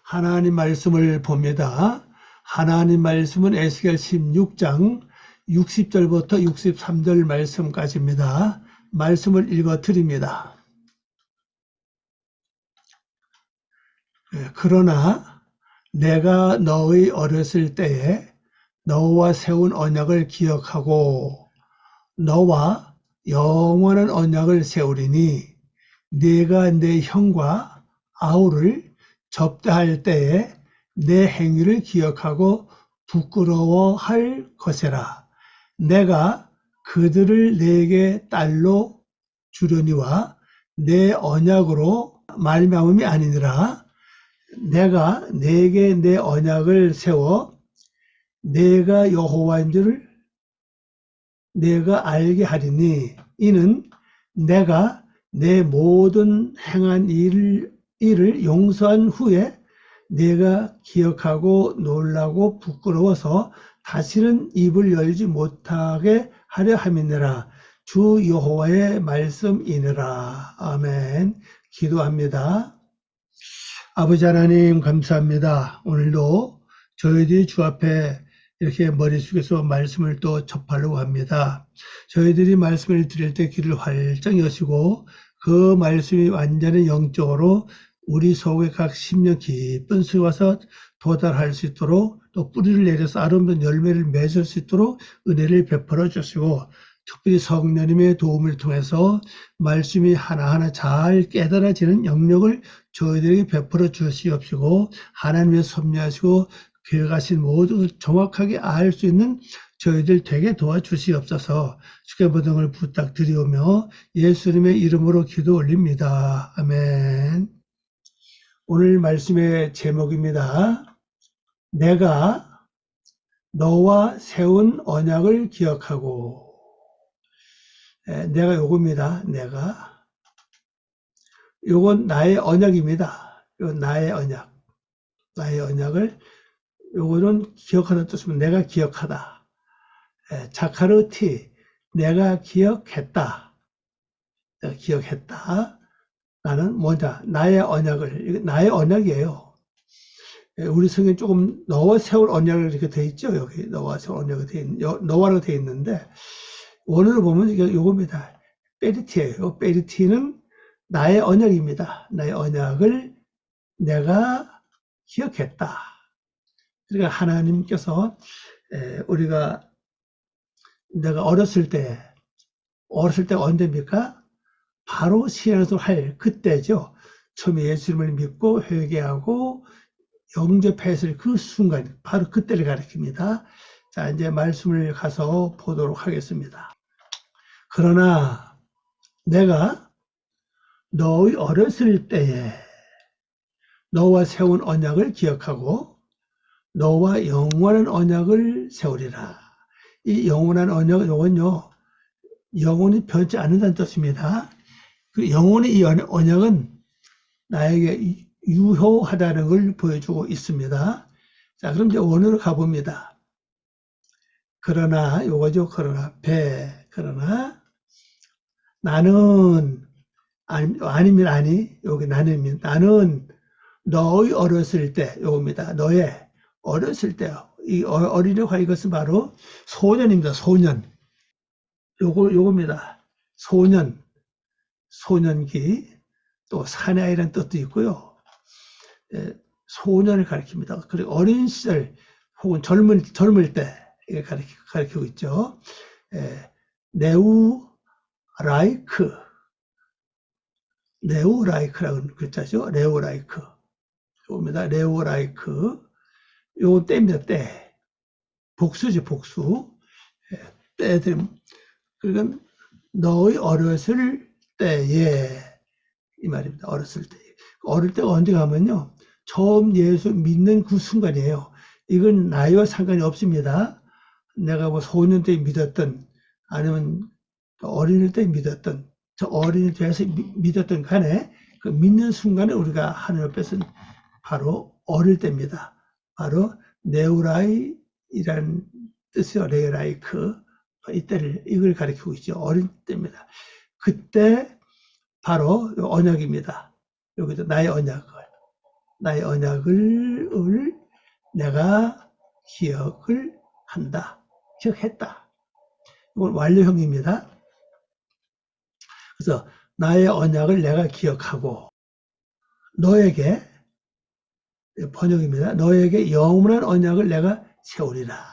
하나님 말씀을 봅니다. 하나님 말씀은 에스겔 16장 60절부터 63절 말씀까지입니다. 말씀을 읽어 드립니다. 그러나 내가 너의 어렸을 때에 너와 세운 언약을 기억하고 너와 영원한 언약을 세우리니 네가 내 형과 아우를 접대할 때에 내 행위를 기억하고 부끄러워할 것이라. 내가 그들을 내게 딸로 주려니와 내 언약으로 말미암음이 아니니라. 내가 내게 내 언약을 세워 내가 여호와인 줄을 내가 알게 하리니 이는 내가 내 모든 행한 일을 용서한 후에 내가 기억하고 놀라고 부끄러워서 다시는 입을 열지 못하게 하려 함이니라. 주 여호와의 말씀이니라. 아멘. 기도합니다. 아버지 하나님 감사합니다. 오늘도 저희들이 주 앞에 이렇게 머리 숙여서 말씀을 또 접하려고 합니다. 저희들이 말씀을 드릴 때 귀를 활짝 여시고 그 말씀이 완전히 영적으로 우리 속에 각 심령 깊은 속에 와서 도달할 수 있도록 또 뿌리를 내려서 아름다운 열매를 맺을 수 있도록 은혜를 베풀어 주시고 특별히 성령님의 도움을 통해서 말씀이 하나하나 잘 깨달아지는 영역을 저희들에게 베풀어 주시옵시고 하나님의 섭리하시고 계획하신 모든 것을 정확하게 알 수 있는 저희들 되게 도와주시옵소서. 주께 모든 걸 부탁드리오며 예수님의 이름으로 기도 올립니다. 아멘. 오늘 말씀의 제목입니다. 내가 너와 세운 언약을 기억하고. 내가 요겁니다. 내가. 요건 나의 언약입니다. 요건 나의 언약. 나의 언약을 요거는 기억하는 뜻이면 내가 기억하다. 자카르티, 내가 기억했다. 내가 기억했다. 나는 뭐냐? 나의 언약을, 이거 나의 언약이에요. 우리 성경에 조금 너와 세울 언약을 이렇게 돼 있죠. 여기 너와 세울 언약이 돼 있는, 너와라고 돼 있는데 원어를 보면 이게 요겁니다. 페리티예요. 페리티는 나의 언약입니다. 나의 언약을 내가 기억했다. 그러니까 하나님께서 우리가 내가 어렸을 때가 언제입니까? 바로 신앙생활 할 그때죠. 처음에 예수님을 믿고 회개하고 영접했을 그 순간, 바로 그때를 가리킵니다. 자, 이제 말씀을 가서 보도록 하겠습니다. 그러나 내가 너의 어렸을 때에 너와 세운 언약을 기억하고 너와 영원한 언약을 세우리라. 이 영원한 언약은 요건요, 영원히 변치 않는다는 뜻입니다. 그 영원히 이 언약은 나에게 유효하다는 걸 보여주고 있습니다. 자, 그럼 이제 원어로 가봅니다. 그러나, 요거죠. 그러나, 나는, 아니면 아니, 여기 나는입니다. 나는 너의 어렸을 때, 요겁니다. 너의 어렸을 때요. 이 어리려고 이것은 바로 소년입니다. 소년. 요겁니다. 소년기. 또 사내아이라는 뜻도 있고요. 소년을 가리킵니다. 그리고 어린 시절 혹은 젊을 때 가리키고 있죠. 네오라이크라는 글자죠. 네오라이크. 요겁니다. 네오라이크. 요건 때입니다. 때. 복수죠. 복수. 때들. 그러니까 너의 어렸을 때에 이 말입니다. 어렸을 때. 어릴 때가 언제 가면요. 처음 예수 믿는 그 순간이에요. 이건 나이와 상관이 없습니다. 내가 뭐 소년 때 믿었던 아니면 어린이 때 믿었던 저 어린이 때에서 믿었던 간에 그 믿는 순간에 우리가 하나님 앞에서 바로 어릴 때입니다. 바로 네오라이라는 뜻이요. 네오라이크. 이걸 가리키고 있죠. 어릴 때입니다. 그때 바로 언약입니다. 여기도 나의 언약을. 나의 언약을 내가 기억을 한다. 기억했다. 이건 완료형입니다. 그래서 나의 언약을 내가 기억하고 너에게, 번역입니다. 너에게 영원한 언약을 내가 세우리라.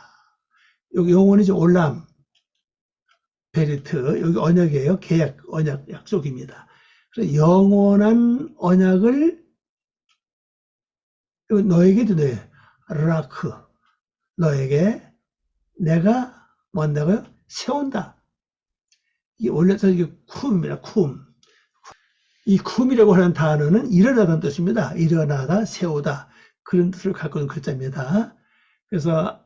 여기 영원이죠. 올람, 베리트. 여기 언약이에요. 계약, 언약, 약속입니다. 그래서 영원한 언약을 너에게도 라크, 너에게 내가 뭔다고요? 세운다. 이게 원래서 이게 쿰입니다. 쿰. 이 쿰이라고 하는 단어는 일어나다는 뜻입니다. 일어나다, 세우다. 그런 뜻을 갖고 있는 글자입니다. 그래서,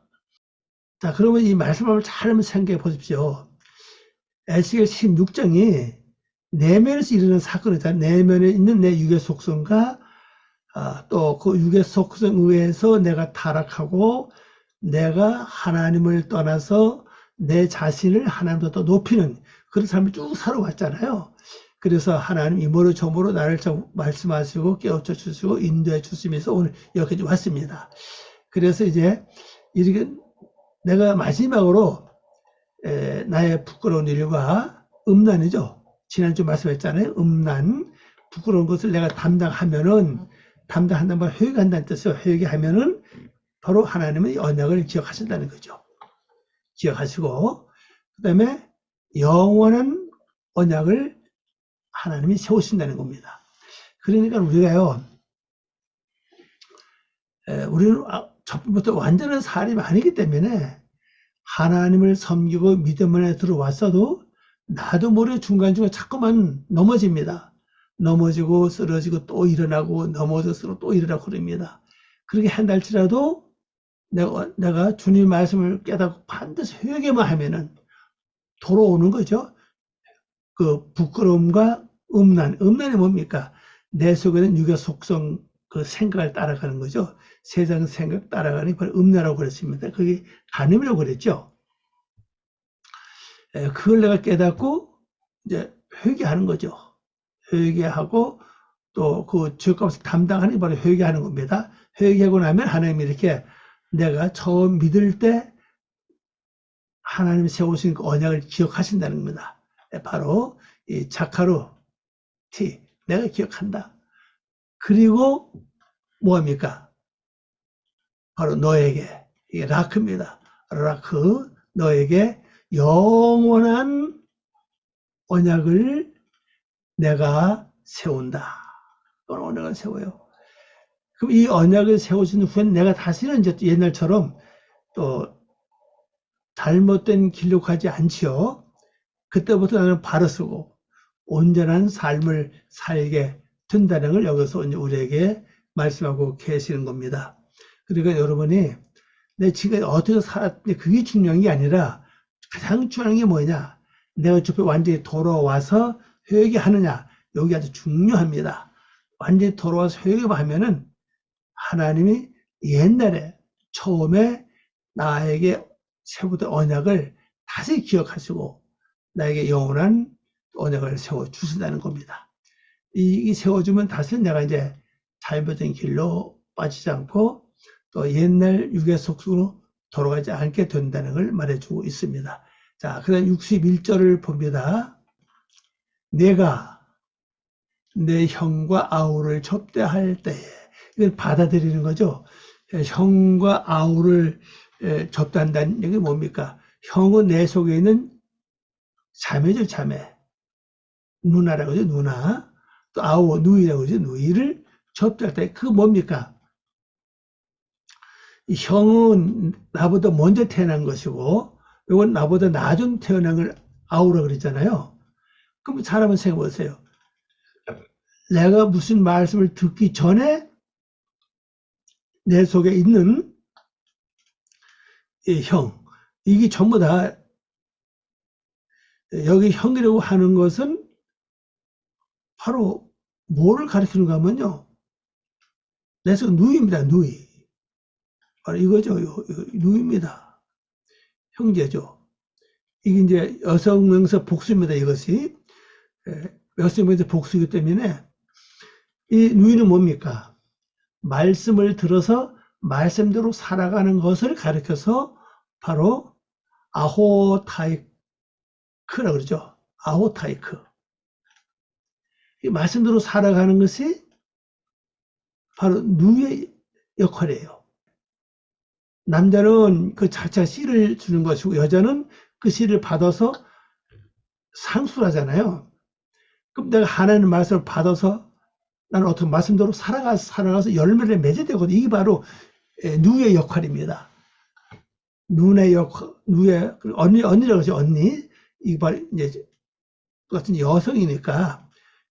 자, 그러면 이 말씀을 잘 한번 생각해 보십시오. 에스겔 16장이 내면에서 일어나는 사건이잖아요. 내면에 있는 내 육의 속성과 또 그 육의 속성 의해서 내가 타락하고 내가 하나님을 떠나서 내 자신을 하나님보다 더 높이는 그런 삶을 쭉 살아왔잖아요. 그래서 하나님 이모로 저모로 나를 말씀하시고 깨우쳐 주시고 인도해 주시면서 오늘 여기까지 왔습니다. 그래서 이제 이렇게 내가 마지막으로 나의 부끄러운 일과 음란이죠. 지난주 말씀했잖아요. 음란, 부끄러운 것을 내가 담당한다는 말 회개한다는 뜻이에요. 회개하면은 바로 하나님의 언약을 기억하신다는 거죠. 기억하시고 그 다음에 영원한 언약을 하나님이 세우신다는 겁니다. 그러니까 우리가요, 우리는 첫부터 완전한 사람이 아니기 때문에 하나님을 섬기고 믿음 안에 들어왔어도 나도 모르게 중간중간 자꾸만 넘어집니다. 넘어지고 쓰러지고 또 일어나고 넘어져 쓰러지고 또 일어나고 그럽니다. 그렇게 한다 할지라도 내가 주님 말씀을 깨닫고 반드시 회개만 하면은 돌아오는 거죠. 그 부끄러움과 음란이 뭡니까? 내 속에는 육의 속성, 그 생각을 따라가는 거죠. 세상 생각 따라가는 게 바로 음란이라고 그랬습니다. 그게 간음이라고 그랬죠. 그걸 내가 깨닫고 이제 회개하는 거죠. 회개하고 또 그 죄값을 담당하는 게 바로 회개하는 겁니다. 회개하고 나면 하나님이 이렇게 내가 처음 믿을 때 하나님 세우신 그 언약을 기억하신다는 겁니다. 바로 이 자카루 티, 내가 기억한다. 그리고 뭐합니까? 바로 너에게, 이게 라크입니다. 라크, 너에게 영원한 언약을 내가 세운다. 언약을 세워요. 그럼 이 언약을 세우신 후에는 내가 다시는 이제 옛날처럼 또 잘못된 길로 가지 않지요. 그때부터 나는 바로 쓰고 온전한 삶을 살게 된다는 걸 여기서 이제 우리에게 말씀하고 계시는 겁니다. 그러니까 여러분이 내 지금 어떻게 살았는데 그게 중요한 게 아니라 가장 중요한 게 뭐냐? 내가 주변에 완전히 돌아와서 회개하느냐? 여기 아주 중요합니다. 완전히 돌아와서 회개만 하면은 하나님이 옛날에 처음에 나에게 세우던 언약을 다시 기억하시고 나에게 영원한 언약을 세워 주신다는 겁니다. 이 세워주면 다시 내가 이제 잘못된 길로 빠지지 않고 또 옛날 육의 속성으로 돌아가지 않게 된다는 걸 말해주고 있습니다. 자, 그 다음 61절을 봅니다. 내가 내 형과 아우를 접대할 때에, 이걸 받아들이는 거죠. 형과 아우를 접대한다는 얘기 뭡니까? 형은 내 속에 있는 자매죠, 자매. 누나라고 하죠, 누나. 또 아우, 누이라고 하죠, 누이를 접대할 때, 그거 뭡니까? 형은 나보다 먼저 태어난 것이고, 이건 나보다 나중 태어난 걸 아우라고 그랬잖아요. 그럼 사람은 생각해 보세요. 내가 무슨 말씀을 듣기 전에 내 속에 있는 이 형, 이게 전부 다 여기 형이라고 하는 것은 바로 뭐를 가리키는가 하면요. 내 속에 누이입니다, 누이. 바로 이거죠, 누이입니다. 형제죠. 이게 이제 여성명사 복수입니다, 이것이. 여성명사 복수이기 때문에 이 누이는 뭡니까? 말씀을 들어서 말씀대로 살아가는 것을 가리켜서 바로 아호타이크라고 그러죠. 아호타이크. 이 말씀대로 살아가는 것이 바로 누의 역할이에요. 남자는 그 자체 씨를 주는 것이고 여자는 그 씨를 받아서 상수를 하잖아요. 그럼 내가 하나님 말씀을 받아서 나는 어떤 말씀대로 살아가서 열매를 맺어야 되거든요. 이게 바로 누의 역할입니다. 누의 역할, 누의 언니라고 하죠. 언니. 이게 바로 이제 같은 여성이니까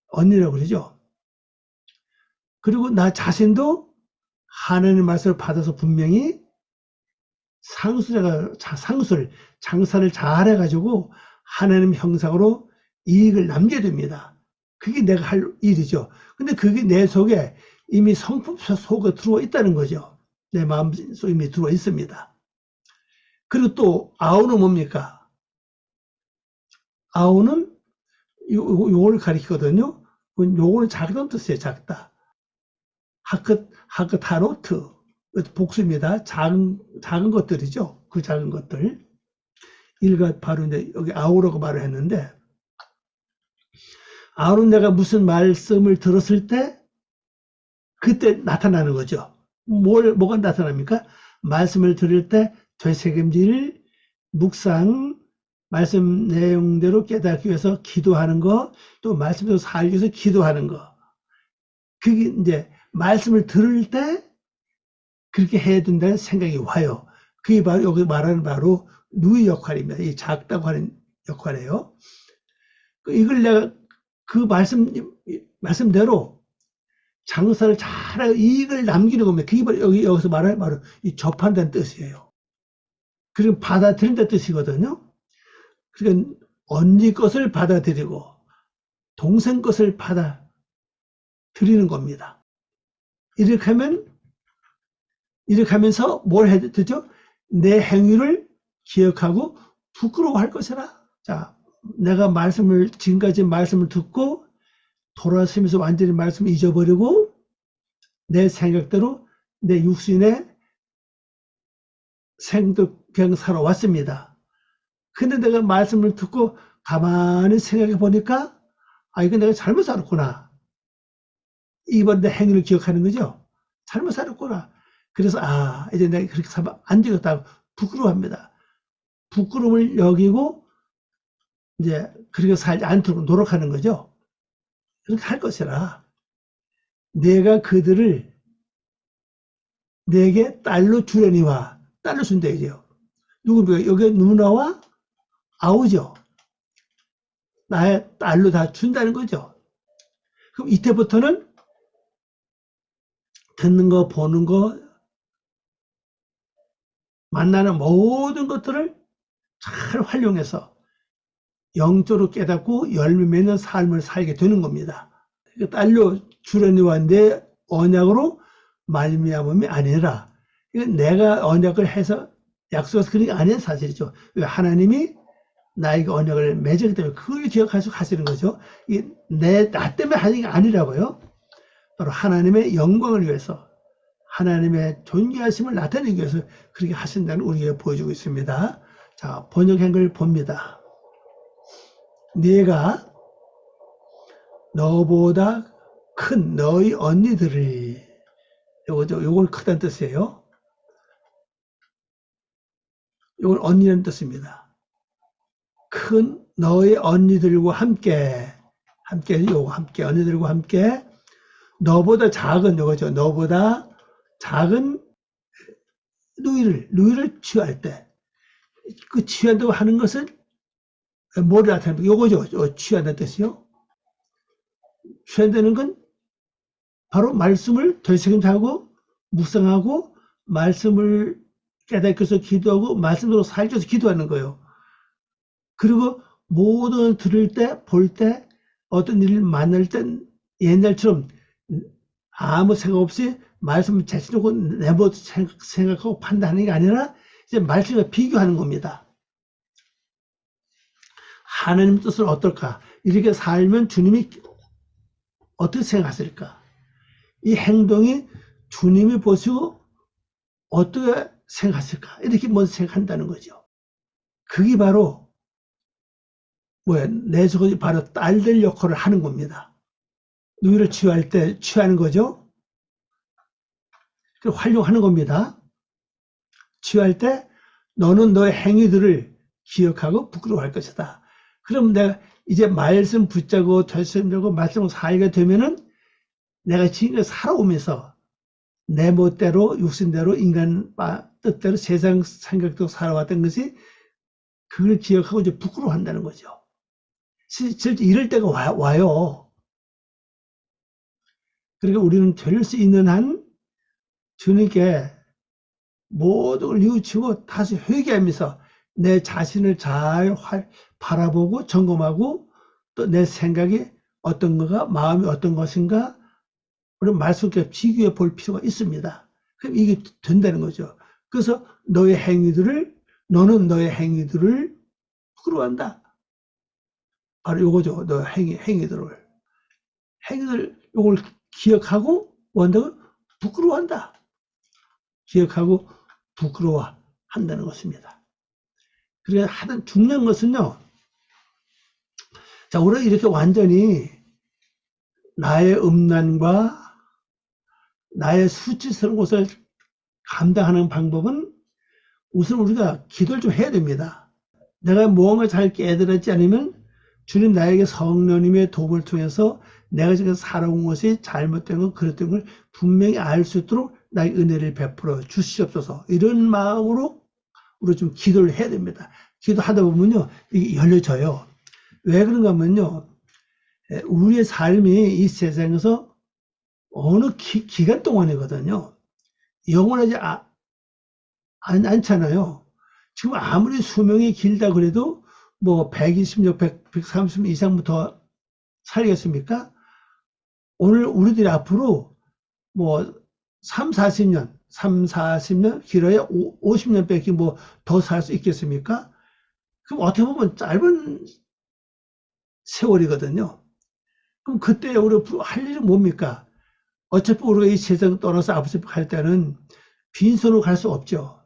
언니라고 그러죠. 그리고 나 자신도 하나님 말씀을 받아서 분명히 장사를 잘 해가지고 하나님 형상으로 이익을 남겨야 됩니다. 그게 내가 할 일이죠. 근데 그게 내 속에 이미 성품 속에 들어와 있다는 거죠. 내 마음속에 이미 들어와 있습니다. 그리고 또 아우는 뭡니까? 아우는 요걸 가리키거든요. 요거는 작다는 뜻이에요. 작다. 하크타노트. 복수입니다. 작은 것들이죠. 그 작은 것들. 일가 바로 이제 여기 아우라고 말을 했는데, 아우는 내가 무슨 말씀을 들었을 때, 그때 나타나는 거죠. 뭐가 나타납니까? 말씀을 들을 때 되새김질, 묵상, 말씀 내용대로 깨닫기 위해서 기도하는 거, 또 말씀대로 살기 위해서 기도하는 거. 그게 이제 말씀을 들을 때 그렇게 해야 된다는 생각이 와요. 그게 바로 여기 말하는 바로 누의 역할입니다. 이 작다고 하는 역할이에요. 이걸 내가 그 말씀대로 장사를 잘하고 이익을 남기는 겁니다. 그게 바로 여기서 말하는 바로 이 접한다는 뜻이에요. 그리고 받아들인다는 뜻이거든요. 그러니까 언니 것을 받아들이고 동생 것을 받아들이는 겁니다. 이렇게 하면서 뭘 해야 되죠? 내 행위를 기억하고 부끄러워할 것이라. 자, 내가 지금까지 말씀을 듣고 돌아서면서 완전히 말씀을 잊어버리고 내 생각대로 내 육신의 생도 그냥 살아왔습니다. 근데 내가 말씀을 듣고 가만히 생각해 보니까 이거 내가 잘못 살았구나. 이번 내 행위를 기억하는 거죠. 잘못 살았구나. 그래서 이제 내가 그렇게 살면 안 되겠다고 부끄러워합니다. 부끄러움을 여기고 이제 그렇게 살지 않도록 노력하는 거죠. 그렇게 할 것이라 내가 그들을 내게 딸로 주려니와 딸로 준다 이죠. 누굽니까? 여기 누나와 아우죠. 나의 딸로 다 준다는 거죠. 그럼 이때부터는 듣는 거, 보는 거, 만나는 모든 것들을 잘 활용해서 영적으로 깨닫고 열매 맺는 삶을 살게 되는 겁니다. 딸로 주려니와 내 언약으로 말미암음이 아니라 이건 내가 언약을 해서 약속해서 그런 게 아닌 사실이죠. 하나님이 나에게 언약을 맺었기 때문에 그걸 기억하시고 하시는 거죠. 나 때문에 하는 게 아니라고요. 바로 하나님의 영광을 위해서 하나님의 존귀하심을 나타내기 위해서 그렇게 하신다는 우리에게 보여주고 있습니다. 자, 번역한 걸 봅니다. 네가 너보다 큰 너희 언니들을, 요걸 크다는 뜻이에요. 요걸 언니라는 뜻입니다. 큰 너희 언니들과 함께 언니들과 함께 너보다 작은 요거죠. 너보다 작은 누이를 취할 때, 그 취한다고 하는 것은 뭐를 나타냅니까? 요거죠. 취한다는 뜻이요. 취한다는 건 바로 말씀을 되새김하고 묵상하고 말씀을 깨닫기 위해서 기도하고 말씀으로 살기 위해서 기도하는 거예요. 그리고 모든 들을 때, 볼 때, 어떤 일을 만날 때 옛날처럼 아무 생각 없이 말씀을 제치려고 내버 생각하고 판단하는 게 아니라 이제 말씀과 비교하는 겁니다. 하나님 뜻은 어떨까? 이렇게 살면 주님이 어떻게 생각하실까? 이 행동이 주님이 보시고 어떻게 생각하실까? 이렇게 먼저 생각한다는 거죠. 그게 바로 뭐야? 내 속에 바로 딸들 역할을 하는 겁니다. 누구를 취할 때 취하는 거죠. 그 활용하는 겁니다. 취할 때 너는 너의 행위들을 기억하고 부끄러워할 것이다. 그럼 내가 이제 말씀 붙잡고 되심되고 말씀 살게 되면은 내가 지금까지 살아오면서 내 멋대로 육신대로 인간 뜻대로 세상 생각도 살아왔던 것이 그걸 기억하고 이제 부끄러워한다는 거죠. 실제 이럴 때가 와요. 그러니까 우리는 될 수 있는 한 주님께 모든 걸 뉘우치고 다시 회개하면서 내 자신을 잘 바라보고 점검하고 또 내 생각이 어떤 거가 마음이 어떤 것인가 우리 말씀께 비교해 볼 필요가 있습니다. 그럼 이게 된다는 거죠. 그래서 너는 너의 행위들을 부끄러워한다. 바로 요거죠. 너의 행위들 요걸 기억하고 원다고 부끄러워한다. 기억하고 부끄러워한다는 것입니다. 그래서 하여튼 중요한 것은요. 자, 우리가 이렇게 완전히 나의 음란과 나의 수치스러운 것을 감당하는 방법은 우선 우리가 기도를 좀 해야 됩니다. 내가 무언가 잘 깨달았지 않으면 주님 나에게 성령님의 도움을 통해서 내가 지금 살아온 것이 잘못된 것, 그랬던 걸 분명히 알 수 있도록 나의 은혜를 베풀어 주시옵소서. 이런 마음으로 우리 좀 기도를 해야 됩니다. 기도하다 보면요, 이게 열려져요. 왜 그런가 하면요, 우리의 삶이 이 세상에서 어느 기간 동안이거든요. 영원하지 않잖아요. 지금 아무리 수명이 길다 그래도 뭐 120년, 130년 이상부터 살겠습니까? 오늘 우리들이 앞으로 뭐 3, 40년, 길어야 50년 밖에 뭐 더 살 수 있겠습니까? 그럼 어떻게 보면 짧은 세월이거든요. 그럼 그때 우리 할 일은 뭡니까? 어차피 우리가 이 세상 떠나서 아버지 갈 때는 빈손으로 갈 수 없죠.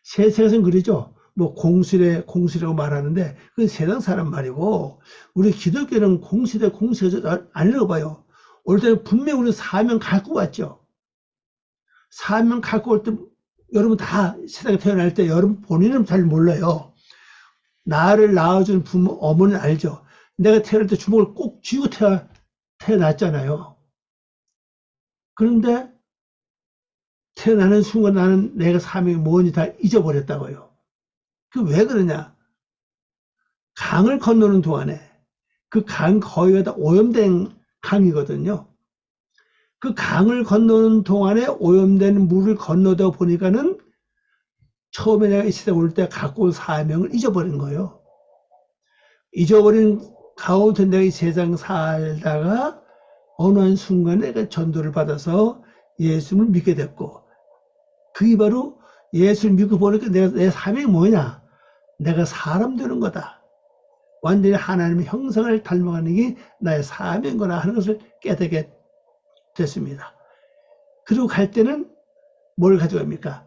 세상에서는 그러죠. 뭐 공수라고 말하는데 그건 세상 사람 말이고 우리 기독교는 공수가 아니라고 봐요. 올 때는 분명히 우리 사명 갖고 왔죠. 사명 갖고 올 때 여러분 다 세상에 태어날 때 여러분 본인은 잘 몰라요. 나를 낳아준 부모 어머니는 알죠. 내가 태어날 때 주먹을 꼭 쥐고 태어났잖아요. 그런데 태어나는 순간 나는 내가 사명이 뭔지 다 잊어버렸다고요. 그 왜 그러냐? 강을 건너는 동안에 그 강 거기가 다 오염된 강이거든요. 그 강을 건너는 동안에 오염된 물을 건너다 보니까는 처음에 내가 이 세상에 올 때 갖고 온 사명을 잊어버린 거예요. 잊어버린 가운데 내가 이 세상 살다가 어느 한 순간에 내가 전도를 받아서 예수를 믿게 됐고 그게 바로 예수를 믿고 보니까 내 사명이 뭐냐? 내가 사람 되는 거다. 완전히 하나님의 형상을 닮아가는 게 나의 사명이구나 하는 것을 깨닫게 됐습니다. 그리고 갈 때는 뭘 가져갑니까?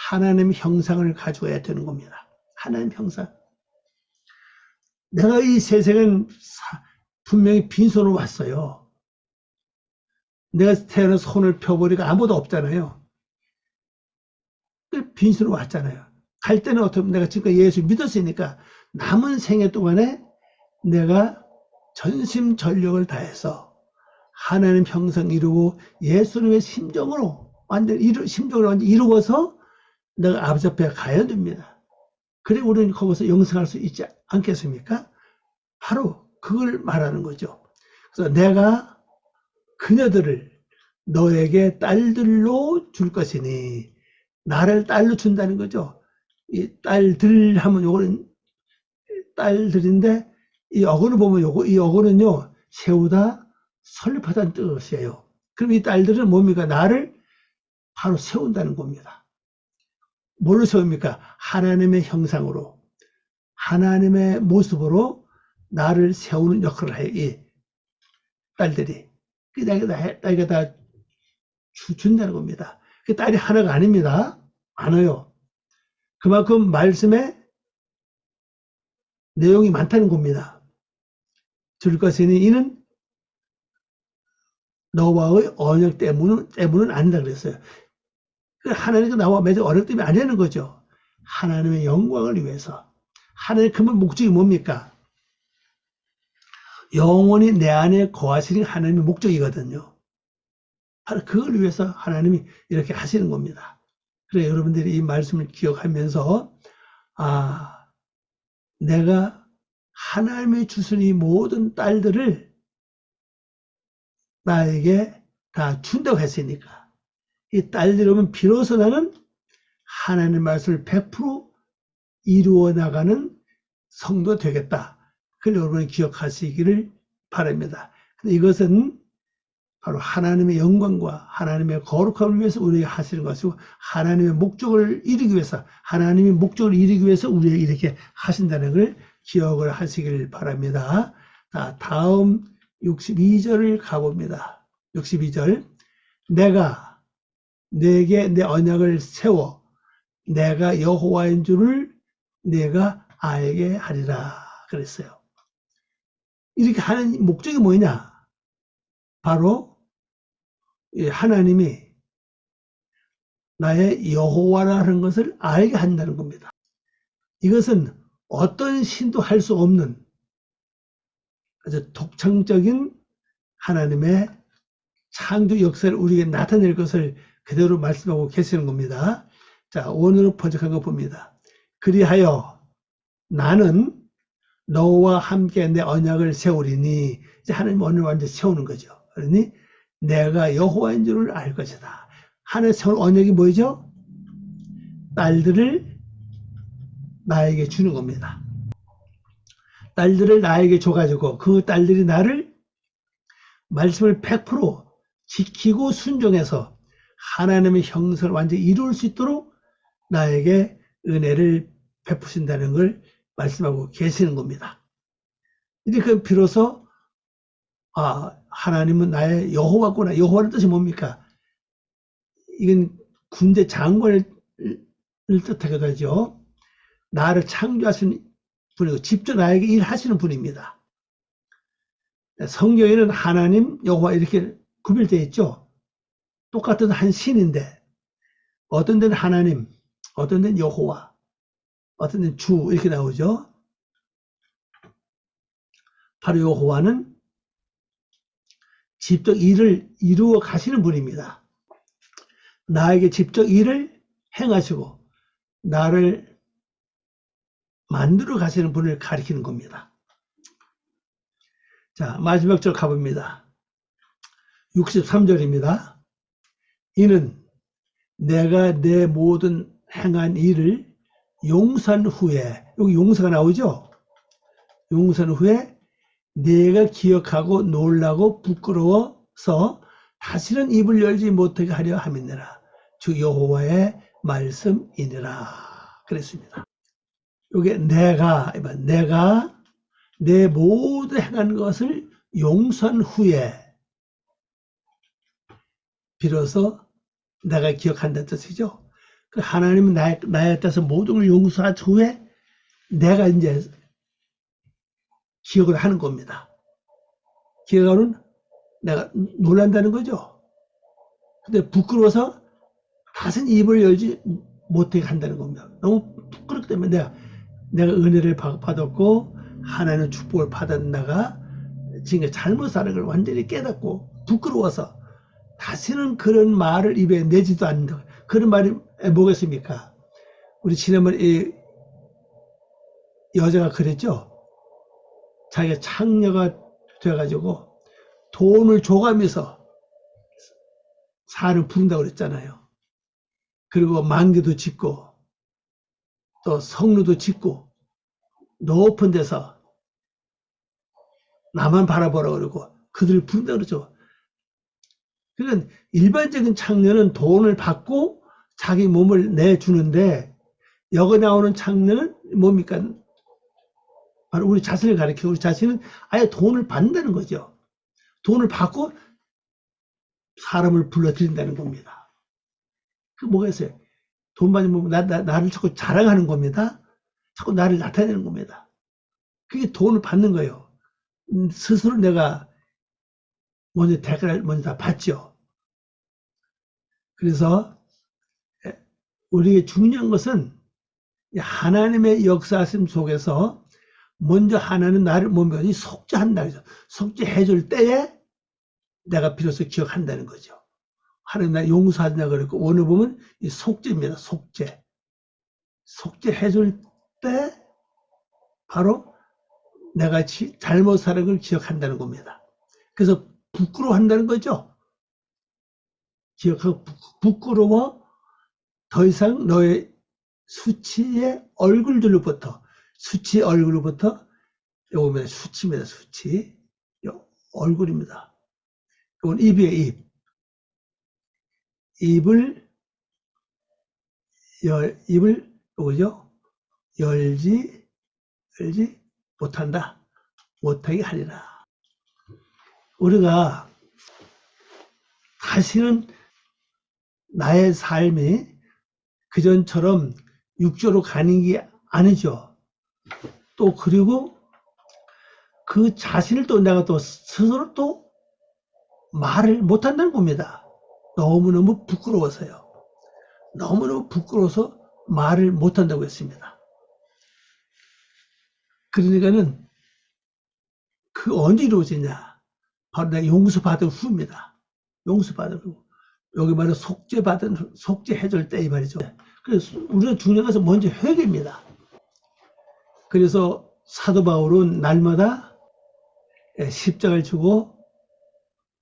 하나님의 형상을 가져가야 되는 겁니다. 하나님 형상. 내가 이 세상은 분명히 빈손으로 왔어요. 내가 태어나서 손을 펴보니까 아무도 없잖아요. 빈손으로 왔잖아요. 갈 때는 어떻게 내가 지금까지 예수 믿었으니까 남은 생애 동안에 내가 전심전력을 다해서 하나님 형상 이루고 예수님의 심정으로 완전 이루어서 내가 아버지 앞에 가야 됩니다. 그래 우리는 거기서 영생할 수 있지 않겠습니까? 바로 그걸 말하는 거죠. 그래서 내가 그녀들을 너에게 딸들로 줄 것이니 나를 딸로 준다는 거죠. 이 딸들 하면 요거는 딸들인데 이 어근을 보면 이 어근은요 세우다 설립하다는 뜻이에요. 그럼 이 딸들은 뭡니까? 나를 바로 세운다는 겁니다. 뭘로 세웁니까? 하나님의 형상으로 하나님의 모습으로 나를 세우는 역할을 해요. 이 딸들이. 나이가 다 준다는 겁니다. 그 딸이 하나가 아닙니다. 많아요. 그만큼 말씀에 내용이 많다는 겁니다. 줄 것이니 이는 너와의 언약 때문은 아니다 그랬어요. 하나님과 나와 맺은 언약 때문에 아니라는 거죠. 하나님의 영광을 위해서. 하나님의 근본 목적이 뭡니까? 영원히 내 안에 거하시는 하나님의 목적이거든요. 바로 그걸 위해서 하나님이 이렇게 하시는 겁니다. 그래 여러분들이 이 말씀을 기억하면서 내가 하나님의 주신 이 모든 딸들을 나에게 다 준다고 했으니까 이 딸들이 오면 비로소 나는 하나님의 말씀을 100% 이루어 나가는 성도 되겠다. 그걸 여러분이 기억하시기를 바랍니다. 근데 이것은 바로 하나님의 영광과 하나님의 거룩함을 위해서 우리에게 하시는 것이고 하나님의 목적을 이루기 위해서 하나님의 목적을 이루기 위해서 우리에게 이렇게 하신다는 걸 기억을 하시길 바랍니다. 자, 다음 62절을 가봅니다. 62절 내가 내게 내 언약을 세워 내가 여호와인 줄을 내가 알게 하리라 그랬어요. 이렇게 하는 목적이 뭐냐? 바로 하나님이 나의 여호와라는 것을 알게 한다는 겁니다. 이것은 어떤 신도 할 수 없는 아주 독창적인 하나님의 창조 역사를 우리에게 나타낼 것을 그대로 말씀하고 계시는 겁니다. 자, 원어로 번역한 거 봅니다. 그리하여 나는 너와 함께 내 언약을 세우리니 이제 하나님 언약을 완전히 세우는 거죠. 그러니 내가 여호와인 줄을 알 것이다. 하나님 세운 언약이 뭐죠? 딸들을 나에게 주는 겁니다. 딸들을 나에게 줘가지고 그 딸들이 나를 말씀을 100% 지키고 순종해서 하나님의 형상을 완전히 이룰 수 있도록 나에게 은혜를 베푸신다는 걸 말씀하고 계시는 겁니다. 이제 그 비로소 하나님은 나의 여호와구나. 여호와는 뜻이 뭡니까? 이건 군대 장관을 뜻하게 되죠. 나를 창조하신 분이고 직접 나에게 일하시는 분입니다. 성경에는 하나님, 여호와 이렇게 구별되어 있죠. 똑같은 한 신인데 어떤 데는 하나님, 어떤 데는 여호와, 어떤 데는 주 이렇게 나오죠. 바로 여호와는 직접 일을 이루어 가시는 분입니다. 나에게 직접 일을 행하시고 나를 만들어 가시는 분을 가리키는 겁니다. 자, 마지막 절 가봅니다. 63절입니다. 이는 내가 내 모든 행한 일을 용서한 후에, 여기 용서가 나오죠? 용서한 후에 내가 기억하고 놀라고 부끄러워서 다시는 입을 열지 못하게 하려 함이니라. 주 여호와의 말씀이니라. 그랬습니다. 여기 내가 내 모든 행한 것을 용서한 후에 비로소 내가 기억한다는 뜻이죠. 하나님은 나에 따라서 모든 걸 용서한 후에 내가 이제 기억을 하는 겁니다. 기억하는 내가 놀란다는 거죠. 근데 부끄러워서 다시는 입을 열지 못하게 한다는 겁니다. 너무 부끄럽기 때문에 내가 은혜를 받았고 하나님의 축복을 받았나가 지금 잘못 사는 걸 완전히 깨닫고 부끄러워서 다시는 그런 말을 입에 내지도 않는다. 그런 말이 뭐겠습니까? 우리 지난번에 이 여자가 그랬죠. 자기가 창녀가 돼가지고 돈을 줘가면서 산을 부른다고 그랬잖아요. 그리고 만기도 짓고 또 성루도 짓고 높은 데서 나만 바라보라 그러고 그들을 부른다고 그러죠. 그러니까 일반적인 창녀는 돈을 받고 자기 몸을 내주는데 여기 나오는 창녀는 뭡니까? 바로 우리 자신을 가리켜. 우리 자신은 아예 돈을 받는다는 거죠. 돈을 받고 사람을 불러들인다는 겁니다. 그 뭐가 있어요? 돈 많이 모으면 나를 자꾸 자랑하는 겁니다. 자꾸 나를 나타내는 겁니다. 그게 돈을 받는 거예요. 스스로 내가 먼저 대가를 먼저 다 받죠. 그래서 우리에게 중요한 것은 하나님의 역사심 속에서 먼저 하나님 나를 몸까지 속죄한다. 속죄해 줄 때에 내가 비로소 기억한다는 거죠. 하나님 나 용서한다 그랬고 오늘 보면 이 속죄입니다. 속죄. 속죄해 줄 때 바로 내가 잘못 살은 걸 기억한다는 겁니다. 그래서 부끄러워한다는 거죠. 기억하고 부끄러워 더 이상 너의 수치의 얼굴들로부터 수치의 얼굴로부터 요겁니다. 수치입니다. 수치. 얼굴입니다. 이건 입이에요. 입. 입을 요거죠. 열지 못한다. 못하게 하리라. 우리가 다시는 나의 삶이 그전처럼 육조로 가는 게 아니죠. 또 그리고 그 자신을 또 내가 또 스스로 또 말을 못한다는 겁니다. 너무너무 부끄러워서요. 너무너무 부끄러워서 말을 못한다고 했습니다. 그러니까는 그 언제 이루어지냐? 바로 내가 용서받은 후입니다. 용서받은 후. 여기 말은 속죄해 줄 때 이 말이죠. 그래서 우리가 중요한 것은 먼저 회개입니다. 그래서 사도 바울은 날마다 십자가를 주고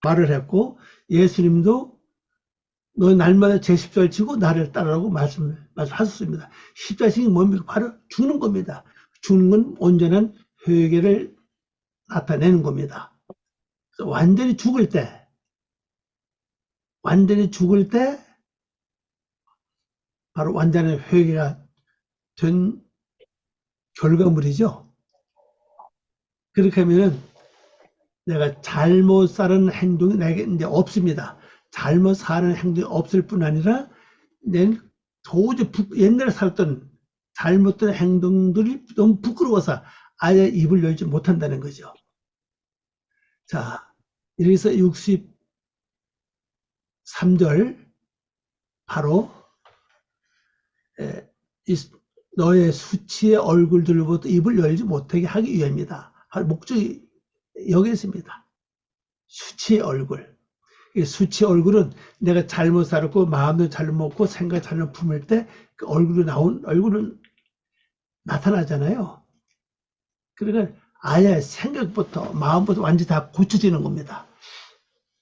말을 했고 예수님도 너 날마다 제 십자가를 지고 나를 따르라고 말씀하셨습니다. 십자가식이 뭡니까? 바로 죽는 겁니다. 죽는 건 온전한 회개를 나타내는 겁니다. 완전히 죽을 때 바로 완전한 회개가 된 결과물이죠. 그렇게 하면은 내가 잘못 사는 행동이 내게 이제 없습니다. 잘못 사는 행동이 없을 뿐 아니라 내 도저히 옛날에 살았던 잘못된 행동들이 너무 부끄러워서 아예 입을 열지 못한다는 거죠. 자, 이래서 63절 바로 너의 수치의 얼굴들로부터 입을 열지 못하게 하기 위함이다. 바로 목적이 여기 있습니다. 수치의 얼굴. 이 수치의 얼굴은 내가 잘못 살았고 마음도 잘못 먹고 생각 잘못 품을 때 그 얼굴은 나타나잖아요. 그러니까 아예 생각부터 마음부터 완전히 다 고쳐지는 겁니다.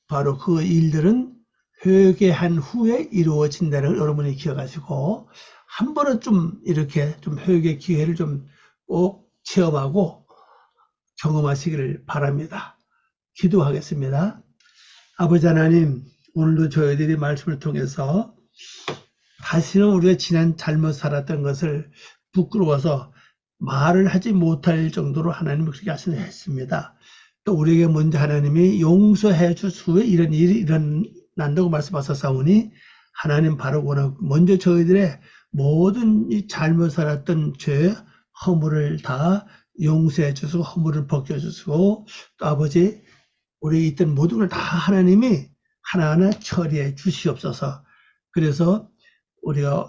바로 그 일들은 회개한 후에 이루어진다는 걸 여러분이 기억하시고 한 번은 좀 이렇게 좀 회개 기회를 좀 꼭 체험하고 경험하시기를 바랍니다. 기도하겠습니다. 아버지 하나님, 오늘도 저희들이 말씀을 통해서 다시는 우리가 지난 잘못 살았던 것을 부끄러워서 말을 하지 못할 정도로 하나님을 그렇게 하셨습니다. 또 우리에게 먼저 하나님이 용서해 주수 후에 이런 일이 일어난다고 말씀하셨사오니 하나님 바로 먼저 저희들의 모든 이 잘못 살았던 죄 허물을 다 용서해 주시고 허물을 벗겨주시고 또 아버지 우리 있던 모든 걸 다 하나님이 하나하나 처리해 주시옵소서. 그래서 우리가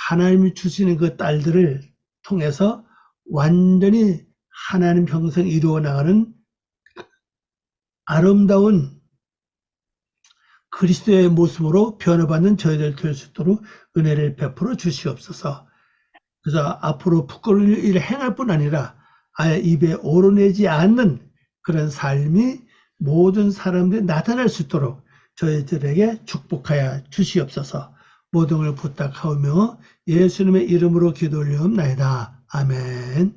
하나님이 주시는 그 딸들을 통해서 완전히 하나님 형성 이루어 나가는 아름다운 그리스도의 모습으로 변화받는 저희들 될 수 있도록 은혜를 베풀어 주시옵소서. 그래서 앞으로 부끄러운 일을 행할 뿐 아니라 아예 입에 오르내지 않는 그런 삶이 모든 사람들이 나타날 수 있도록 저희들에게 축복하여 주시옵소서. 모든 걸 부탁하오며 예수님의 이름으로 기도 올리옵나이다. 아멘.